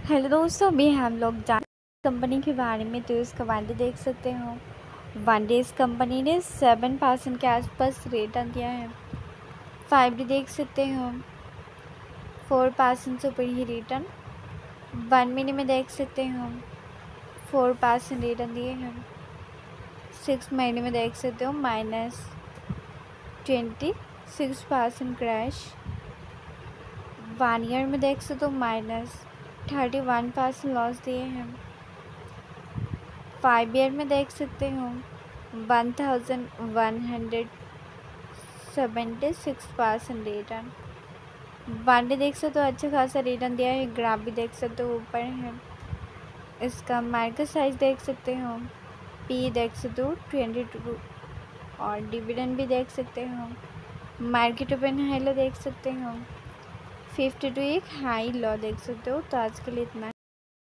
Hello दोस्तों, अभी हम लोग जान कंपनी के बारे में। तो इसका वन डे देख सकते हो। वन डे इस कंपनी ने 7% के आसपास रिटर्न दिया है। 5 डे देख सकते हो, 4% से ऊपर ही रिटर्न। 1 महीने में देख सकते हो 4% रिटर्न दिए हैं। 6 महीने में देख सकते हो -26% क्रैश। 1 ईयर में देख सकते हो -31% लॉस दिए हैं। 5 ईयर में देख सकते हो 1176% रिटर्न। 1 डे देख सकते हो अच्छा खासा रिटर्न दिया है। ग्राफ भी देख सकते हो ऊपर है। इसका मार्केट साइज देख सकते हो, पी देख सकते हो 22 और डिविडेंड भी देख सकते हो। मार्केट ओपन हाई लो देख सकते हो 52 एक हाई लो देख सकते हो। तो आज के लिए इतना